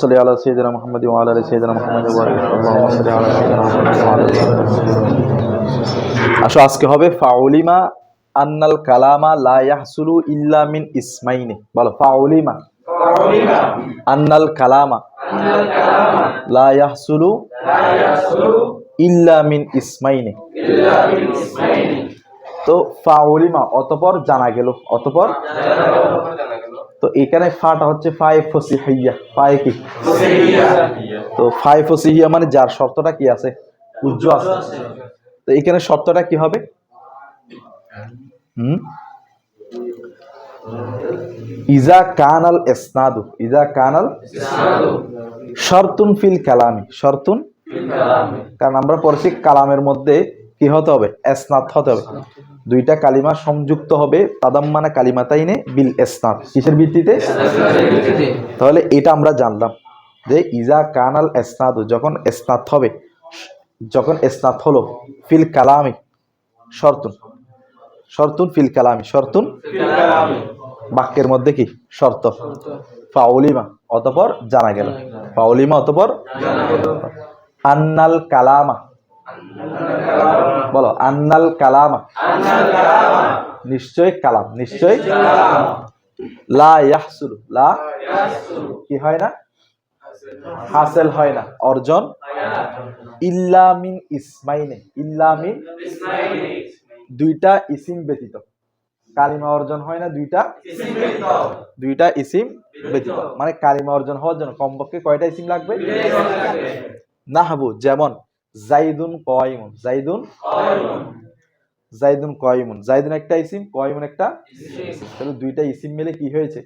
صل على سيدنا محمد وعلى ال سيدنا محمد اللهم صل على سيدنا محمد وعلى ال আসো আজকে হবে ফাউলিমা আন্নাল কালামা লা ইয়াহসুলু ইল্লা মিন ইসমাইনি। বলো ফাউলিমা আন্নাল কালামা লা ইয়াহসুলু ইল্লা মিন ইসমাইনি। তো ফাউলিমা অতঃপর জানা গেল, অতঃপর তো এখানে ফাটা হচ্ছে ফায়ে ফসিহিয়া। ফায়ে কি? তো ফায়ে ফসিহিয়া মানে যার শর্তটা কি আছে? উজ্জ আছে। তো এখানে শর্তটা কি হবে? ইজা কানাল ইসনাদু, ইজা কানাল শর্তুন ফিল কালামি, শর্তুন কারণ আমরা পড়ছি কালামের মধ্যে কি হতে হবে? ইসনাদ হতে হবে। দুইটা কালিমা সংযুক্ত হবে তাদাম্মানা কালিমাতাইনে বিল ইসনাদ। কিসের ভিত্তিতে? তাহলে এটা আমরা জানলাম যে ইজা কানাল ইসনাদু, যখন ইসনাদ হবে, যখন ইসনাদ হলো ফিল কালামি শর্তুন, শর্তুন ফিল কালামি, শর্তুন বাক্যের মধ্যে কি শর্ত। ফাউলিমা অতঃপর জানা গেল, ফাউলিমা অতঃপর আন্নাল কালামা। বলো আন্নাল কালামা, নিশ্চয় কালাম, নিশ্চয় লা ইয়াহসুলু, লা কি হয় না? হাসিল হয় না, অর্জন ইল্লা মিন ইসমাইনে, ইল্লা মিন দুইটা ইসিম ব্যতীত। কালিমা অর্জন হয় না দুইটা ইসিম ব্যতীত। মানে কালিমা অর্জন হওয়ার জন্য কমপক্ষে কয়টা ইসিম লাগবে? নাহবু যেমন জাইদুন কায়িমুন, জাইদুন জাইদুন কায়িমুন, জাইদুন একটা ইসিম, কায়িমুন একটা ইসিম। তাহলে দুইটা ইসিম মিলে কি হয়েছে?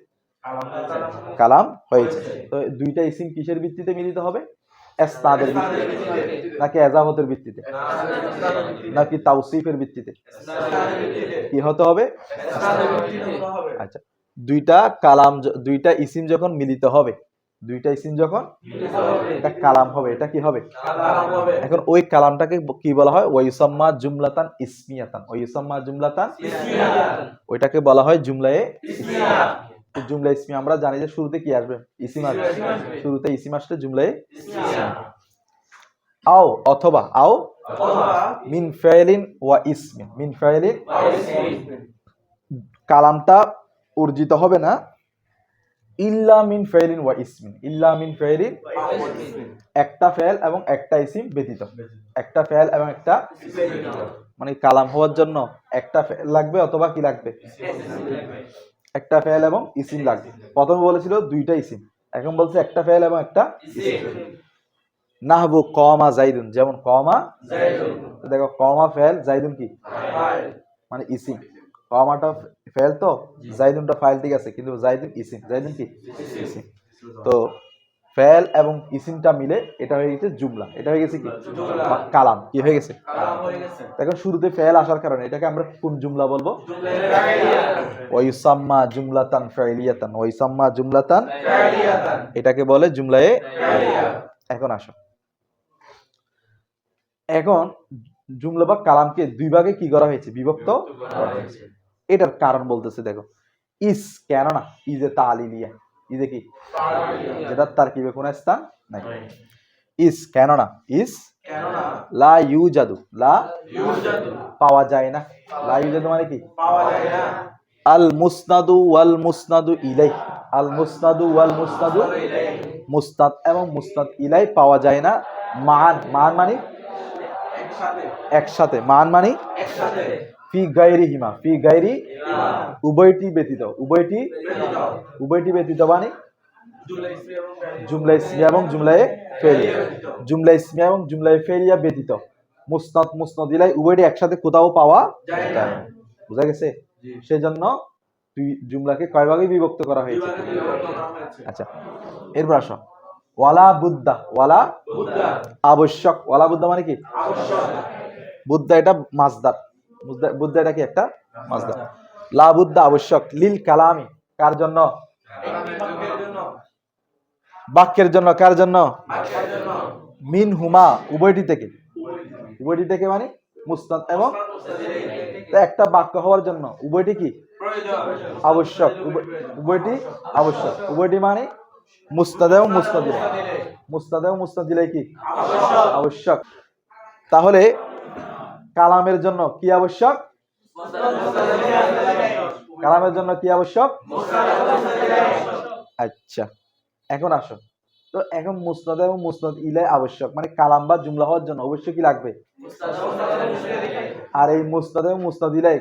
কালাম হয়েছে। তো দুইটা ইসিম কিসের ভিত্তিতে মিলিত হবে? ইসনাদের ভিত্তিতে, নাকি এজাবতের ভিত্তিতে, নাকি তাওসিফের ভিত্তিতে? কি হতে হবে? আচ্ছা, দুইটা কালাম, দুইটা ইসিম যখন মিলিত হবে, দুইটা ইসিম যখন এটা কালাম হবে, এটা কি হবে? এখন ওই কালামটাকে কি বলা হয়? ওয়াইসাম্মা জুমলাতান ইসমিয়াতান, ওয়াইসাম্মা জুমলাতান ওইটাকে বলা হয় জুমলায়ে ইসমিয়া। জুমলা ইসমি আমরা জানি যে শুরুতে কি আসবে? ইসিম আসবে। শুরুতে ইসিম আসলে জুমলায়ে ইসমিয়া। আও অথবা, আও মিন ফাইলিন ওয়া ইসমিন, মিন ফাইলিন কালামটা অর্জিত হবে না ইল্লা মিন ফাইলিন ওয়া ইসমিন, ইল্লা মিন ফাইলিন একটা ফেল এবং একটা ইসিম ব্যতীত। একটা ফেল এবং একটা মানে কালাম হওয়ার জন্য একটা ফেল লাগবে অথবা কি লাগবে? একটা ফেল এবং ইসিম লাগবে। প্রথমে বলেছিল দুইটা ইসিম, এখন বলছে একটা ফেল এবং একটা ইসিম। নাহবু কমা জাইদুন, যেমন কমা জাইদুন। দেখো কমা ফেল, জাইদুন কি মানে ইসিম। কমাটা ফেল তো জাইদুনটা ফাইল, ঠিক আছে, কিন্তু জাইদুন ইসিম, জাইদুন কি ইসিম। তো ফেল এবং ইসিমটা মিলে এটা হয়ে গেছে জুমলা, এটা হয়ে গেছে কি কালাম, কি হয়ে গেছে? দেখো শুরুতে ফেল আসার কারণে এটাকে আমরা কোন জুমলা বলবো? ওয়াইসাম্মা জুমলাতান ফাইলিয়াতান, ওয়াইসাম্মা জুমলাতান এটাকে বলে জুমলায়ে। এখন আসো, এখন জুমলা বা কালামকে দুই ভাগে কি করা হয়েছে? বিভক্ত করা হয়েছে। এটার কারণ বলতেছে, দেখো ইস, কেননা ইজে তালিলিয়া, ইজে কি যেটা তারকিবে কোন স্থান নাই। ইস কেননা, ইস লা ইউজাদু, লা পাওয়া যায় না, লা ইউজাদু মানে কি পাওয়া যায় না। আল মুসনাদু ওয়াল মুসনাদু ইলাই, আল মুসনাদু ওয়াল মুসনাদু মুসনাদ এবং মুসনাদ ইলাই পাওয়া যায় না। মান, মান মানে একসাথে, মান মানে ফি গায়রি হিমা, ফি গায়রি উভয়টি ব্যতীত, উভয়টি ব্যতীত মানে জুমলা ইসমিয়া এবং জুমলায়ে ফেলিয়া, জুমলা ইসমিয়া এবং জুমলায়ে ফেলিয়া ব্যতীত মুসনাদ মুসনাদ ইলাই উভয়টি একসাথে কোথাও পাওয়া যায় না। বুঝা গেছে? সেজন্য জুমলাকে কয় ভাগে বিভক্ত করা হয়েছে? আচ্ছা, এরপর আসো ওয়ালা বুদ্দা, ওয়ালা আবশ্যক। ওয়ালা বুদ্দা মানে কি বুদ্দা, এটা মাসদার, বুদ্দা এটা কি একটা মাসদার। লা বুদ্দা আবশ্যক, লিল কালামি কার জন্য? বাক্যের জন্য। কার জন্য? মিন হুমা উভয়টি থেকে, উভয়টি থেকে মানে মুসনাদ এবং একটা বাক্য হওয়ার জন্য উভয়টি কি আবশ্যক, উভয়টি আবশ্যক। উভয়টি মানে মুস্তাদ এবং মুস্তাদ ইলাইহি। মুস্তাদ এবং মুস্তাদ ইলাইহি কি আবশ্যক। তাহলে কালামের জন্য কি আবশ্যক? কালামের জন্য কি আবশ্যক? আচ্ছা, এখন আসো তো, এখন মুসনাদ এবং মুসনাদ ইলাই আবশ্যক, মানে কালাম বা জুমলা হওয়ার জন্য অবশ্যই কি লাগবে? আর এই মুসনাদ এবং মুসনাদ ইলাই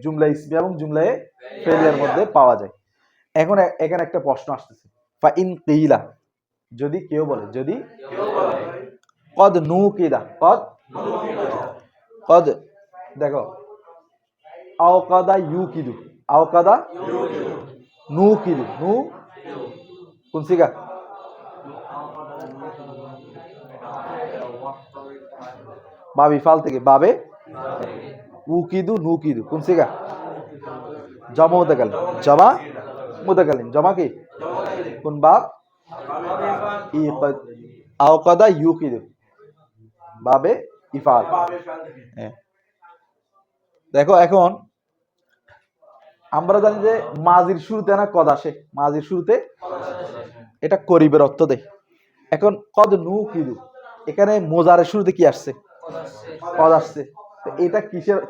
জুমলা ইসমি এবং জুমলা ফেলিয়ার মধ্যে পাওয়া যায়। এখন এখানে একটা প্রশ্ন আসতেছে, ফা ইন কিলা, যদি কেউ বলে, যদি কদ নুকিদা, কদ দেখো আওকাদা ইউকিদু, আওকাদা নুকিদু, নু কোন সিগা? বাবি ফাল থেকে, বাবে উকিদু নুকিদু, কোন সিগা? জমা মুতাকাল্লিম, জমা মুতাকাল্লিম, জমা কি কোন বাব? আওকাদা ইউকিদু, বাবে ইফাল। দেখো এখন আমরা জানি যে মাজির শুরুতে না কদ আসে, মাজির শুরুতে এটা করিবের অর্থ দেয়। এখন কদ নুকিদু, এখানে মোজারের শুরুতে কি আসছে? কদ আসছে। তো এটা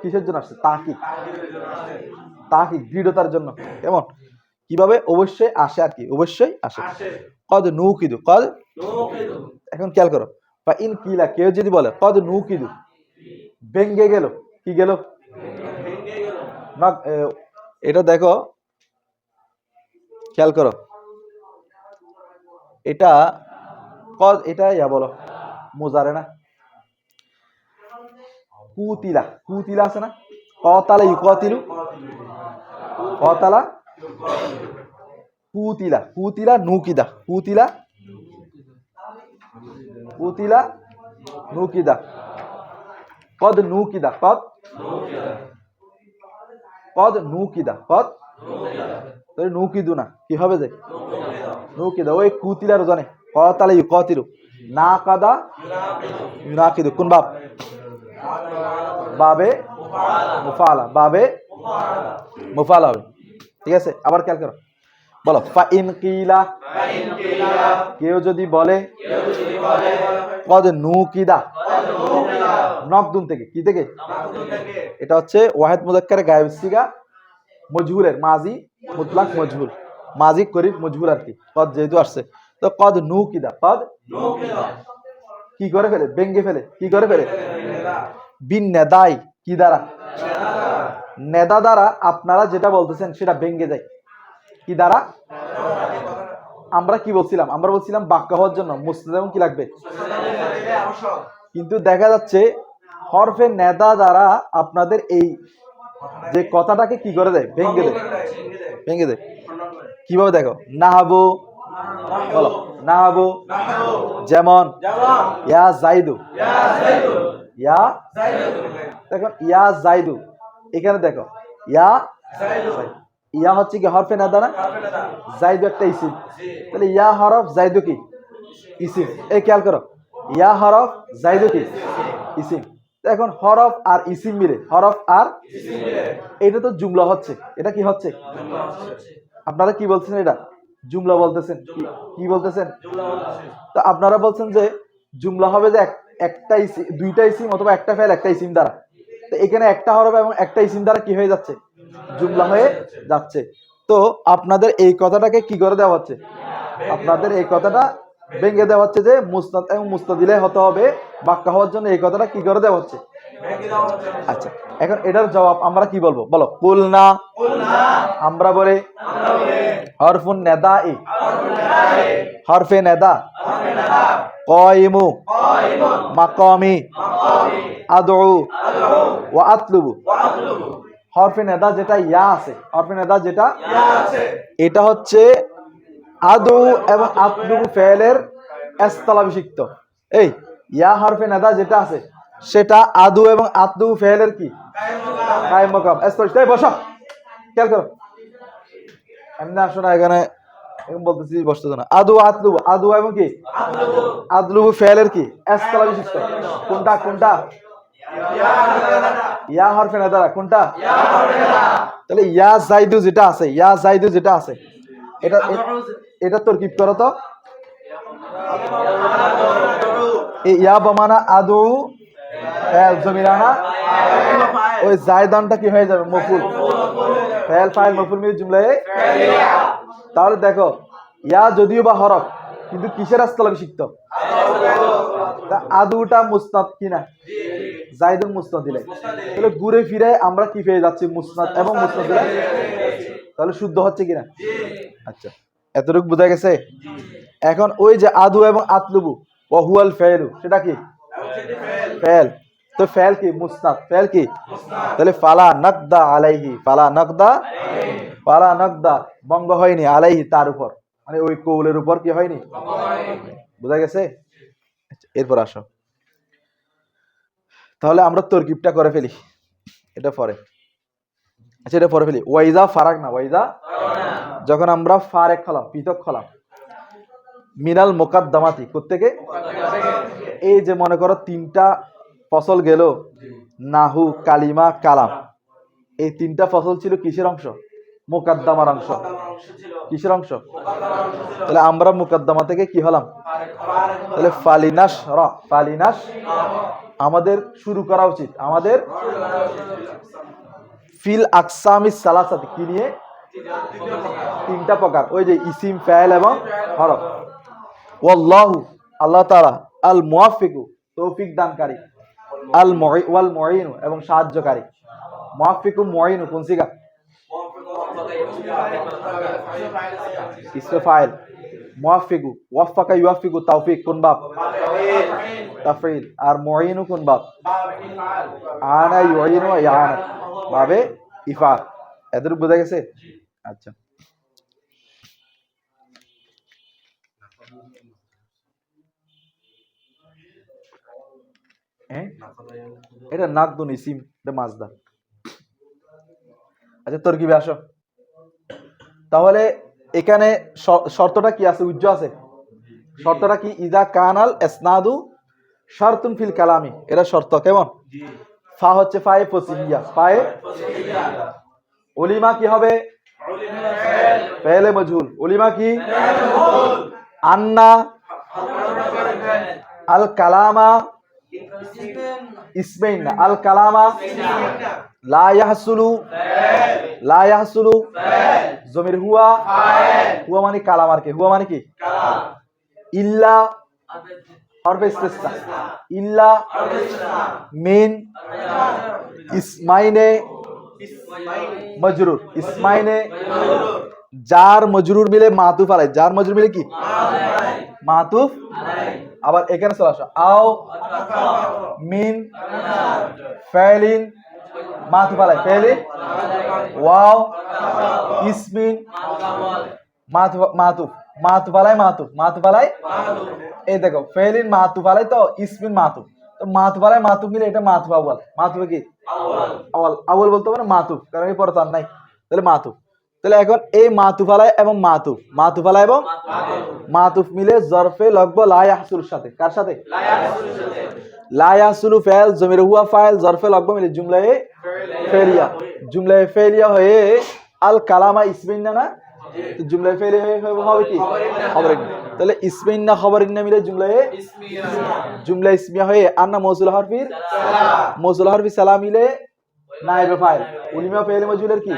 কিসের জন্য আসছে? তাকিদ, তাকিদ দৃঢ়তার জন্য। কেমন কিভাবে? অবশ্যই আসে আর কি, অবশ্যই আসে। কদ নুকিদু, কদ। এখন খেয়াল করো, বা ইন কিলা, কেউ যদি বলে কদ নুকিদু, ভেঙ্গে গেল, কি গেল? না, এটা দেখো খেয়াল করো, এটা কদ, এটা ইয়া বলো মোজারে না, কুতিলা, কুতিলা আছে না, কতালা ইউকাতিলু, কতালা কুতিলা, কুতিলা নুকিদা, কুতিলা, কুতিলা নুকিদা, কদ নুকিদা, কদ, কদ নুকিদা, কদ নুকিদু না, কি হবে যে নুকিদা, ওই কুতিলার জানে কতালা ইউকাতিলু, না কাদা ইউনাকিদু, কোন বাব? বাবে মুফালা, বাবে মুফালা হবে। ঠিক আছে, আবার খেয়াল করো, বলো ফা ইন কিলা, কেউ যদি বলে কদ নুকিদা, নকদুন থেকে, কি থেকে? এটা হচ্ছে ওয়াহিদ মুযাক্কারে গায়েব সিগা মজহুলের মাজি মুতলাক মজহুল, মাজি করিব মজহুল আর কি, কদ যেহেতু আসছে। তো কদ নুকিদা, কদ কি করে ফেলে? ভেঙ্গে ফেলে, কি করে ফেলে? বিন নেদাই, কি দ্বারা? নেদা দ্বারা আপনারা যেটা বলতেছেন সেটা ভেঙ্গে যায়, কি দ্বারা? আমরা কি বলছিলাম? আমরা বলছিলাম বাক্য হওয়ার জন্য মুসনাদ এবং কি লাগবে? কিন্তু দেখা যাচ্ছে হরফে নেদা দ্বারা আপনাদের এই যে কথাটাকে কি করে দেয়? ভেঙ্গে দেয়, ভেঙ্গে দেয়। কিভাবে? দেখো, নাহাবু, বলো নাহাবু, যেমন ইয়া জাইদু, ইয়া, দেখো ইয়া জাইদু, এখানে দেখো ইয়া, ইয়া হচ্ছে কি হরফে নেদা না, জাইদু একটা ইসিম, তাহলে ইয়া হরফ, জাইদু কি ইসিম। এই খেয়াল করো, ইয়া হরফ, জাইদু কি ইসিম। এখন হরফ আর ইসিম মিলে, হরফ আর এটা তো জুমলা হচ্ছে, এটা কি হচ্ছে? আপনারা কি বলছেন? এটা জুমলা বলতেছেন, কি বলতেছেন? তো আপনারা বলছেন যে জুমলা হবে যে একটা ইসিম, দুইটা ইসিম অথবা একটা ফেল একটা ইসিম দ্বারা। তো এখানে একটা হরফ এবং একটা ইসিম দ্বারা কি হয়ে যাচ্ছে? জুমলা হয়ে যাচ্ছে। তো আপনাদের এই কথাটাকে কি করে দেওয়া হচ্ছে? আপনাদের এই কথাটা ভেঙে দেওয়া হচ্ছে যে মুসনাদ এবং মুসনাদ ইলাইহি হতে হবে বাক্য হওয়ার জন্য, এই কথাটা কি করে দেওয়া হচ্ছে? আচ্ছা, এখন এটার জবাব আমরা কি বলবো? বলো কুলনা, আমরা বলে হরফুন নেদাই, হরফে নেদা, কায়িমু, মাকামি, আদউ ওয়া আতলুবু। হরফে নেদা যেটা ইয়া আছে, হরফে নেদা যেটা এটা হচ্ছে আদউ এবং আতলুবু ফেলের ইস্তালাভিষিক্ত। এই ইয়া হরফে নেদা যেটা আছে সেটা আদু এবং আতলুবু ফেলের কি? কায়েম মাকাম। স্পষ্ট বসো, খেয়াল করো, এমনি আসো না এখানে, এখন বলতেছি বসতে না। আদু আতলুবু, আদু এবং কি আতলুবু ফেলের কি ইস্তালাভিষিক্ত। কোনটা কোনটা? ইয়া হরফে নেদা, কোনটা? তাহলে ইয়া জাইদু যেটা আছে, ইয়া জাইদু যেটা আছে এটা এটা তরকিব করো তো। ইয়া বমানা আদু ফেল জমিরানা, ওই জায়দানটা কি হয়ে যাবে মফুল, ফেল ফাইল মফুল মিলে জুমলায়। তাহলে দেখো ইয়া যদিও বা হরফ কিন্তু কিসের আসতে শিখতো, আদুটা মুসনাদ কিনা, জাইদুল মুসনাদ দিলে, তাহলে ঘুরে ফিরে আমরা কি পেয়ে যাচ্ছি মুসনাদ এবং মুসনাদ দিলে, তাহলে শুদ্ধ হচ্ছে কিনা। আচ্ছা এতটুকু বোঝা গেছে। এখন ওই যে আদু এবং আতলুবু ওহুয়াল ফেলু, সেটা কি ফেল, তো ফেল কি মুসনাদ, ফেল কি, তাহলে ফালা নাকদা আলাইহি, ফালা নাকদা, ফালা নাকদা বঙ্গ হয়নি, আলাইহি তার উপর, মানে ওই কৌলের উপর কি হয়নি, বোঝা গেছে। এরপর আসো তাহলে আমরা তরকিবটা করে ফেলি, এটা পরে। আচ্ছা এটা পরে ফেলি। ওয়াইজা ফারাক না, ওয়াইজা যখন আমরা ফারেক হলাম, পৃথক হলাম, মিনাল মুকাদ্দামাতি কোত্থেকে, এই যে মনে করো তিনটা ফসল গেল, নাহু কালিমা কালাম, এই তিনটা ফসল ছিল কিসের অংশ, মুকাদ্দামার অংশ, কিসের অংশ, তাহলে আমরা মুকাদ্দামা থেকে কি হলাম, তাহলে ফালিনাস র, ফালিনাস আমাদের শুরু করা উচিত, আমাদের ফিল আকসামিস সালাসাতি কি নিয়ে, তিনটা প্রকার, ওই যে ইসিম ফাইল এবং হরফ। ওয়াল্লাহু আল্লাহ তাআলা আল মুওয়াফিকু তৌফিক দানকারী, আল ওয়াল মুঈনু এবং সাহায্যকারী। মুওয়াফিকু মুঈনু কোন সিগা, ইসমে ফাইল। মুওয়াফিকু ওয়াফাকা ইউয়াফিকু তৌফিক কোন বাব, তাফঈল। আর মুঈনু কোন বাব, আনা ইউঈনু ইয়ানা বাবে ইফাল। এদের বোঝা গেছে। আচ্ছা এটা নাকদুন ইসিম, এটা মাজদার। আচ্ছা তরকিবে আসো। তাহলে এখানে শর্তটা কি আছে, উজ্জ আছে, শর্তটা কি, ইজা কানাল ইসনাদু শারতুন ফিল কালামি, এটা শর্ত কেমন, ফা হচ্ছে ফায়ে ফসিহিয়া, ফায়ে উলিমা কি হবে, ফেলে মজহুল, উলিমা কি, আন্না আল কালামা ইসমাইন, আল কালামা লা ইয়াহসুলু, লা ইয়াহসুলু জমির হুয়া, হুয়া মানে কালামার কে, হুয়া মানে কি, ইল্লা হরফে ইস্তিসনা, ইল্লা মিন ইসমাইনে মজরুর, ইসমাইনে জার মজরুর মিলে মাতুফ আলাই, জার মজরুর মিলে কি মাতুফ। আবার এখানে চলে আসো, আও মিন ফাইলিন মাতুফ আলাই, ফাইলিন ওয়াও ইসমিন মাতুফ, মাতুফ মাতুফ আলাই, মাতুফ মাতুফ আলাই। এই দেখো ফাইলিন মাতুফ আলাই তো ইসমিন মাতুফ, তো মাতুফ আলাই মাতুফ মিলে এটা মাতুফ আউয়াল, মাতুফ কি আউয়াল, আউয়াল বলতে পারে মাতুফ, কারণ এই পরে তার নাই, তাহলে মাতুফ। তাহলে এখন এই মাতুফ আলাই এবং মাতুফ, মাতুফ আলাই এবং মাতুফ মিলে জরফে লগব লা ইয়াহসুলুর সাথে, কার সাথে, লা ইয়াহসুলু ফাইল জমির হুয়া ফাইল জরফে লগব মিলে জুমলায়ে ফেলিয়া, জুমলায়ে ফেলিয়া হয়ে আল কালামা ইসমিন না, জুমলায়ে ফেলিয়া হবে কি খবরিন, তাহলে ইসমিন না খবরিন না মিলে জুমলায়ে, জুমলা ইসমিয়া হয়ে আন্না মৌসুল হরফির, মৌসুল হরফি সালাম মিলে নায়েবে ফাইল, উলিমা ফাইল মাজহুলের কি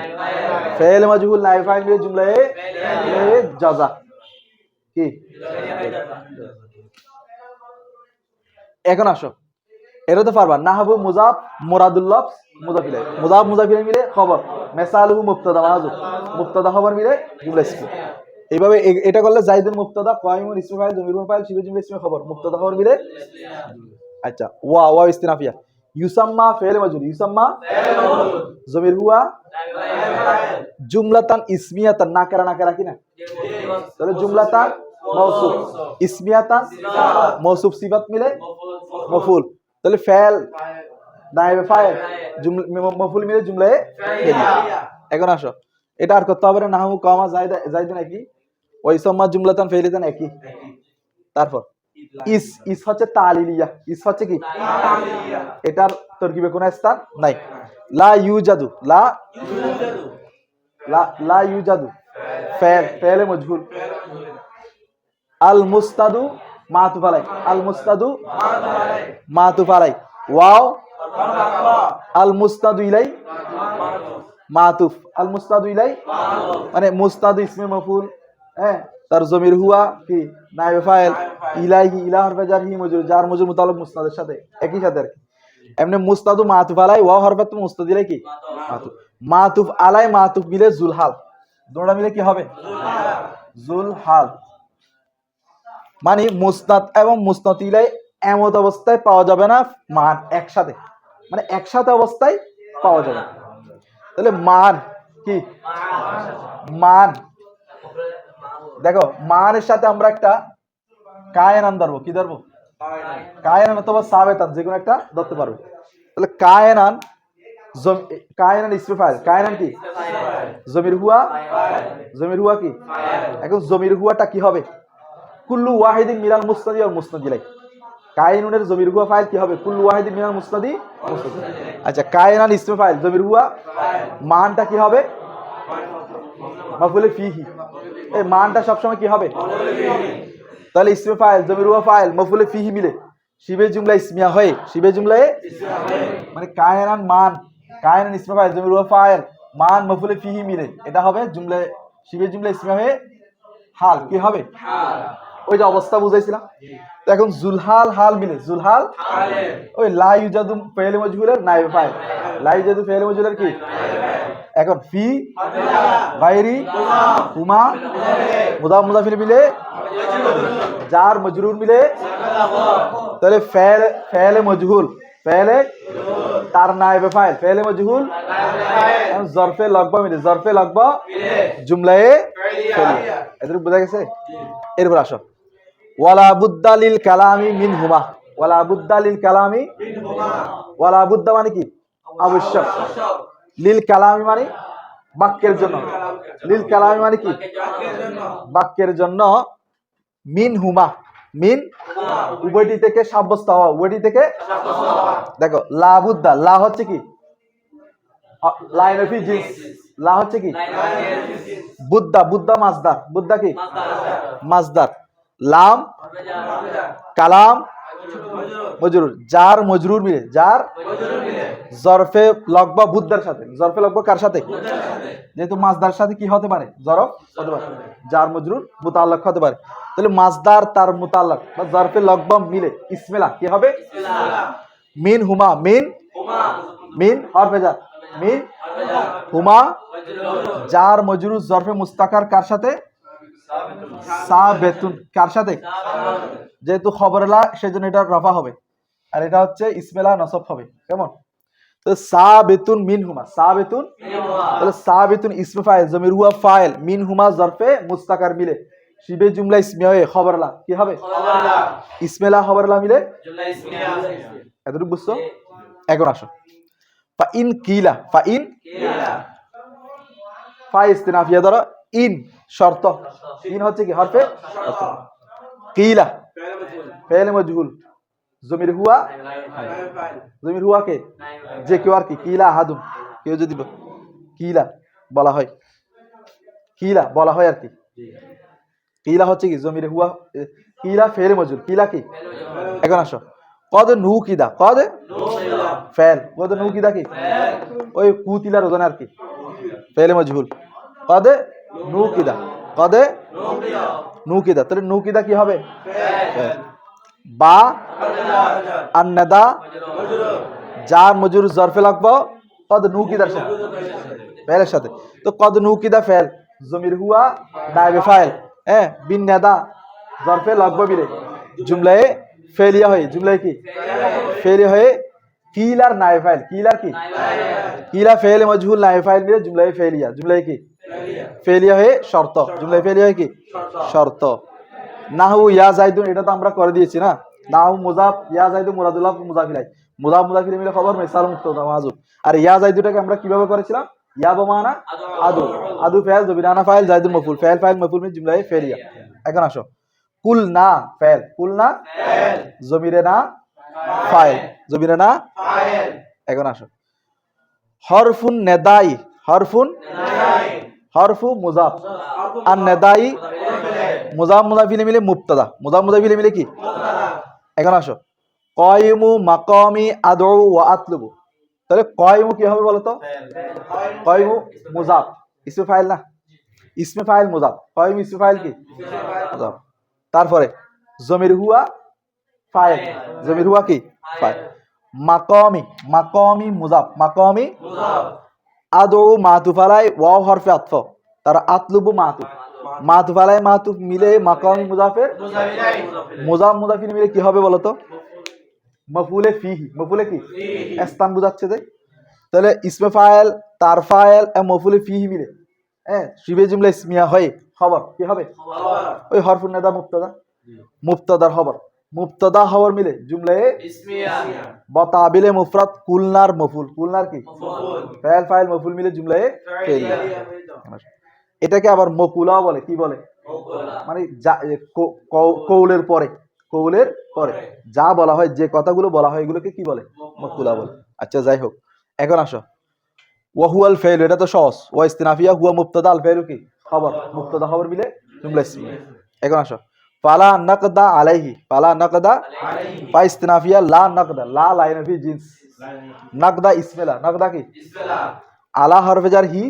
ফাইল মাজহুল, নায়েবে ফাইল মিলে জুমলায়ে জাযা কি। এখন আসো এটা তো পারবা, নাহবু মুজাফ মুরাদুল লফজ মুজাফ ইলাইহি, মুজাফ মুজাফ ইলাইহি মিলে খবর, মিসালুহু মুবতাদা মাহযুফ, মুবতাদা খবর মিলে জুমলা ইসমি। এইভাবে এটা করলে জাইদুল মুবতাদা, কায়িমুন ইসমে ফাইল, জমিরুল ফাইল, শিবু জুমলা ইসমে খবর, মুবতাদা খবর মিলে। আচ্ছা ওয়া ওয়া ইস্তিনাফিয়া, ইউসাম্মা ফাইল মাজহুল, ইউসাম্মা জমির হুয়া জুমলাতান ইসমিয়াতান, নাকারা নাকারা কিনা, তাহলে জুমলাতান মৌসুফ, ইসমিয়াতান মৌসুফ সিফাত মিলে মফুল, তাহলে ফাইল নায়েবে ফাইল মফুল মিলে জুমলায়ে ফেলিয়া। এখন আসো এটা আর করতে হবে না, নাহু কামা জাইদুন একই, ওয়াইসাম্মা জুমলাতান ফাইলিতান একই। তারপর ইস, ইস হচ্ছে তালিলিয়া, ইস হচ্ছে কি এটার তরকিবে কোনো স্থান নাই। লা ইউজাদু, লা লা ইউজাদু ফেলে মজহুল। আল মুস্তাদু মাতুফ আলাই, আল মুস্তাদু মাতুফ আলাই। ওয়াও আল মুস্তাদু ইলাই মাতুফ, আল মুস্তাদু ইলাই মানে মুস্তাদু ইসমে মফুল, হ্যাঁ, তার জমির হুয়া কি নায়েবে ফাইল, ইলাইহি ইলা হরফে জার, হি মজরুর, জার মজরুর মুতাআল্লিক মুস্তাদের সাথে একই সাথে আর কি। এমনি মুস্তাদু মাতুফ আলাই, ওয়া হরফে তো মুস্তাদ ইলাই কি মাতুফ, মাতুফ আলাই মাতুফ মিলে জুলহাল, দুটোটা মিলে কি হবে জুলহাল। মানে মুস্তাদ এবং মুস্তাদ ইলাই এমত অবস্থায় পাওয়া যাবে না মান একসাথে, মানে একসাথে অবস্থায় পাওয়া যাবে। তাহলে মান কি মান, দেখো মানের সাথে আমরা একটা কায়নান ধরবো, কি ধরবো কায়নান অথবা সাবেতান, যে কোনো একটা ধরতে পারবে। তাহলে কায়নান, কায়নান ইসমে ফাইল, কায়নান কি জমির হুয়া, জমির হুয়া কি, এখন জমির হুয়াটা কি হবে কুল্লু ওয়াহিদিন মিনাল মুস্তাদি ওয়াল মুসনাদ ইলাই, কায়নুনের জমির হুয়া ফাইল কি হবে কুল্লু ওয়াহিদিন মিনাল মুস্তাদি। আচ্ছা কায়নান ইসমে ফাইল জমির হুয়া, মানটা কি হবে মাফউলে ফিহি, এই মানটা সবসময় কি হবে, তাহলে ইসমে ফাইল জমির হুয়া ফাইল মাফউলে ফিহি মিলে শিবে জুমলা ইসমিয়া হয়ে, শিবে জুমলায়ে মানে কায়নান মান, কায়নান ইসমে ফাইল জমির হুয়া ফাইল মান মাফউলে ফিহি মিলে এটা হবে জুমলা শিবে জুমলা ইসমিয়া হয়ে হাল, কি হবে ওই যে অবস্থা বুঝাইছিলাম। তো এখন জুলহাল হাল মিলে, জুলহাল ওই লা ইউজাদু ফাইল মজহুলের নায়েবে ফাইল, লা ইউজাদু ফাইল মজহুলের কি, এখন ফি গায়রি হুমা মুদাফ মুদাফিল মিলে জার মজরুর মিলে, তাহলে ফেলে মজহুল, ফেলে তার নায়েবে ফাইল ফেলে মজহুল জরফে লগবা মিলে, জরফে লগবা জুমলায়ে ফেলিয়া, এতটুকু বোঝা গেছে। এরপর আসো ওয়ালা বুদ্দা লিল কালামি মিন হুমা, ওয়ালা বুদ্দা লিল কালামি, ওয়ালা বুদ্দা মানে কি আবশ্যক, লিল কালামি মানে বাক্যের জন্য, লিল কালামি মানে কি বাক্যের জন্য, মিন হুমা, মিন উভয়টি থেকে সাব্যস্ত হওয়া, উভয়টি থেকে দেখো লা বুদ্দা, লা হচ্ছে কি লাইনফি জিন্স, লা হচ্ছে কি বুদ্দা, বুদ্দা মাজদার, বুদ্দা কি মাজদার, লাম কালাম মজরুর, জার মজরুর মিলে, জার জরফে লগবা বুদ্দার সাথে, জরফে লগবা কার সাথে, যেহেতু মাজদার সাথে কি হতে পারে জরফ হতে পারে, জার মজরুর মুতাআল্লিক হতে পারে। তাহলে মাজদার তার মুতাআল্লিক বা জরফে লগবা মিলে ইসমিলা কি হবে মিন হুমা, মিন মিন হরফে জার, মিন হুমা জার মজরুর জরফে মুস্তাকার কার সাথে সাবেতুন, কার সাথে যেহেতু খবরলা সেজন্য এটা রফা হবে, আর এটা হচ্ছে ইসমিলা নসব হবে, কেমন, তো সাবেতুন মিন হুমা, সাবেতুন, তাহলে সাবেতুন ইসমে ফাইল জমির হুয়া ফাইল মিন হুমা জরফে মুস্তাকার মিলে শিবে জুমলা ইসমিয়া হয়ে খবরলা কি হবে ইসমিলা খবরলা মিলে জুমলা ইসমিয়া, এতটুকু বুঝছো। এখন আসো ফা ইন কিলা, ফা ইন ফা ইস্তিনাফিয়া ধরো, ইন শর্ত, ইন হচ্ছে কি হরফে কিলা ফেলে মজহুল জমির হুয়া, জমির হুয়া কে যে কেউ আর কি, কিলা আহাদুন কেউ যদি কিলা বলা হয়, কিলা বলা হয় আর কি, কিলা হচ্ছে কি জমির হুয়া, কিলা ফেলে মজহুল, কিলা কি। এখন আসো কদ নু কিদা, কদ ফেল, কদ নু কিদা কি ওই কুতিলা রোজান আর কি ফেলে মজহুল, কদ নু কিদা, কদ নু কিদা, তাহলে নু কিদা কি হবে বা আন্নাদা জার মজরুর জরফে লাগবো কদ নু কিদার সাথে ফেলের সাথে, তো কদ নু কিদা ফেল জমির হুয়া নায়েবে ফাইল, হ্যাঁ বিন নাদা জরফে লাগবো বিলে জুমলায়ে ফেলিয়া হয়ে, জুমলায়ে কি ফেলিয়া হয়ে কিলার নায়েবে ফাইল, কিলার কি কিলা ফেলে মজহুল নায়েবে ফাইল মিলে জুমলায়ে ফেলিয়া, জুমলায়ে কি ফেলিয়া হয়ে শর্ত, জুমলায়ে ফেলিয়া হয়ে কি শর্ত। নাহু ইয়া জাইদুন এটা তো আমরা করে দিয়েছি না, নাহু মুজাফ ইয়া জাইদু মুরাদুল্লাহ মুজাফিলাই, মুজাফ মুজাফিল মিলে খবর মিসাল মুক্তদা মাযুব, আর ইয়া জাইদুটাকে আমরা কিভাবে করেছিলাম ইয়া বমানা আদু, আদু ফাইল জবিরানা ফাইল জাইদুল মফউল, ফাইল ফাইল মফউল মিন জুমলায়ে ফেলিয়া। এখন আসো কুল না ফাইল, কুল না জমিরে না ফাইল, জমিরে না ফাইল। এখন আসো হরফুন নেদাই, হরফুন হরফু মুজাফ আর নেদাই মুজাফ মুজাফিলে মিলে মুবতাদা মুজাফ মুজাফিলে মিলে কি এখন আসো কয়মু মাকামি আদউ ওয়া আতলুবু তাহলে কয়মু কি হবে বলো তো কয়মু মুজাফ ইসমে ফাইল না ইসমে ফাইল মুজাফ কয়মু ইসমে ফাইল কি মুজাফ তারপরে জমির হুয়া ফাইল জমির হুয়া কি ফাইল মাকামি মাকামি মুজাফ মাকামি আদউ মাতুফ আলাই ওয়াও হরফে আতফ তার আতলুবু মাতুফ মাতুফ আলাই মাতুফ মিলে মাকামি মুজাফের মুজাফ মুজাফির মিলে কি হবে বলো তো মফুলে ফিহি মফুলে কি স্থান বুঝাচ্ছে যে তাহলে ইসমে ফাইল তার ফাইল এবং মফুলে ফিহি মিলে হ্যাঁ শিবে জুমলা ইসমিয়া হয় খবর কি হবে ওই হরফুন নেদা মুবতাদা মুবতাদার খবর মুবতাদা খবর মিলে জুমলায়ে ইসমিয়া বতাবিলে মুফরাদ কুলনার মফুল কুলনার কি ফাইল ফাইল মফুল মিলে জুমলায়ে ফাইলিয়া এটাকে আবার মকুলাও বলে কি বলে মানে কৌলের পরে কৌলের পরে যা বলা হয় যে কথাগুলো বলা হয় এগুলোকে কি বলে মকুলা বলে আচ্ছা যাই হোক এখন আসো ওয়াহুয়াল ফাইল এটা তো সহজ ওয়া ইস্তিনাফিয়া হুয়া মুবতাদা আল ফাইলু কি খবর মুবতাদা খবর মিলে জুমলা ইসমিয়া এখন আসো ফালা নাকদা আলাইহি ফালা নাকদা ফা ইস্তিনাফিয়া লা নাকদা লা লাইন ফি জিন্স নাকদা ইসমিলা নাকদা কি ইসমিলা আলা হরফে জার হি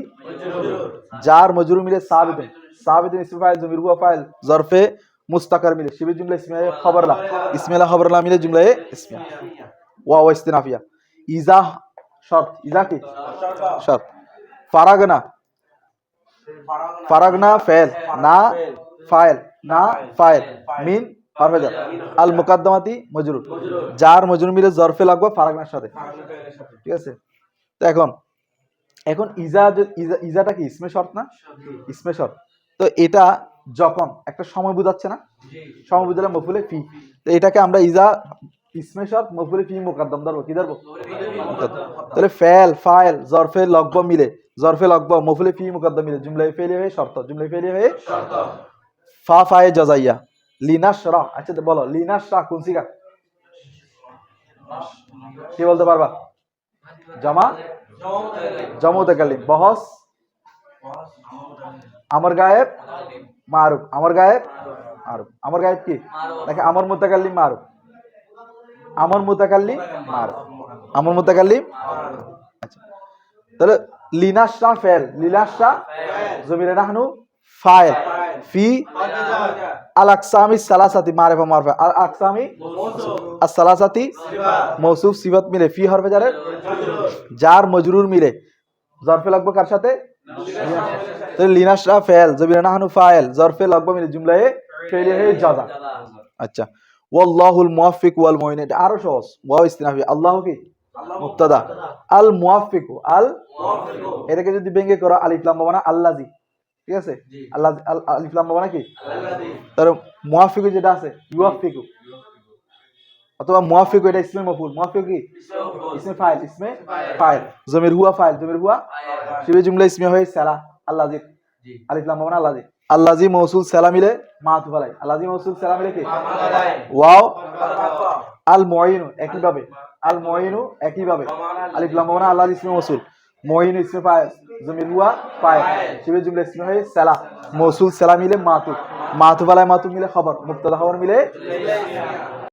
জার মজরুর মিলে সাবিত সাবিত ইসম ফাইল জমির হুয়া ফাইল জরফে মুস্তাকার মিলে শিবে জুমলা ইসমিয়া খবরলা ইসমিলা খবরলা মিলে জুমলা ইসমিয়া ওয়া ওয়া ইস্তিনাফিয়া ইজা শর্ত ইজা কি শর্ত ফারাগনা ফারাগনা ফাইল না ফাইল না ফাইল মিন হরফে জার আল মুকাদ্দামাতি মজরুর জার মজরুর মিলে জরফে লাগবে ফারাগনার সাথে ঠিক আছে তো এখন ইজাটা কি ইসমে শর্ত না ইসমে শর্ত তো এটা যখন একটা সময় বুঝাচ্ছে না সময় বুঝালে মফুলে ফি তো এটাকে আমরা ইজা ইসমে শর্ত মফুলে ফি মুকাদ্দাম ধরবো কি ধরবো তাহলে ফাইল ফাইল জরফে লগব মিলে জরফে লগব মফুলে ফি মুকাদ্দাম মিলে জুমলায়ে ফেলি হয়ে শর্ত জুমলায়ে ফেলি হয়ে শর্ত ফা ফায়ে জাযাইয়া লিনাশরা আচ্ছা বলো লিনাশরা কোন সিগা কি বলতে পারবা জামা জামু মুতাকাল্লিম বহস আমর গায়েব মারুফ আমর গায়েব মারুফ আমর গায়েব কি দেখে আমর মুতাকাল্লিম মারুফ আমর মুতাকাল্লিম মারুফ আমর মুতাকাল্লিম আচ্ছা তাহলে লিনাশরা ফাইল লিনাশরা জমিরে নাহনু ফাইল ফি আল আকসামি সালাসাতি মারিফা মারফা আল আকসামি আস সালাসাতি মৌসুফ সিফাত মিলে ফি হরফে জারের জার মজরুর মিলে জরফে লাগবে কার সাথে তো লিনাশরা ফাইল জমিরে নাহনু ফাইল জরফে লাগবে মিলে জুমলায়ে ফাইলে হে জাযা আচ্ছা ওয়াল্লাহুল মুওয়াফফিক ওয়াল মুইন এটা আরো সহজ ওয়া ইস্তিনাফি আল্লাহ কি মুবতাদা আল মুওয়াফফিক আল এটাকে যদি ভেঙে করো আলিফ লাম বানা আল্লাযী ঠিক আছে আল্লাহ আলিফ লাম বানা কি আল্লাযী তার মুওয়াফফিক যেটা আছে ইউওয়াফফিক অথবা মুওয়াফফিক এটা ইসমে মফউল মুওয়াফফিক কি ইসমে ফাইল জমির হুয়া ফাইল জমির হুয়া শিবে জুমলা ইসমিয়া হয়ে সালা আল্লাযী আলিফ লাম বানা আল্লাযী আল্লাযী মৌসুল সালা মিলে মাতুফ আলাই আল্লাযী মৌসুল সালা মিলে কি ওয়াও আল মুইন একই ভাবে আল মুইনু একই ভাবে আলিফ লাম বানা আল্লাযী ইসমে মৌসুল মুইন ইসমে ফাইল জমির হুয়া ফাইল শিবে জুমলা ইসমিয়া হয়ে সালা মৌসুল সালা মিলে মাতুফ মাতুফ আলাই মাতুফ মিলে খবর মুবতাদা খবর মিলে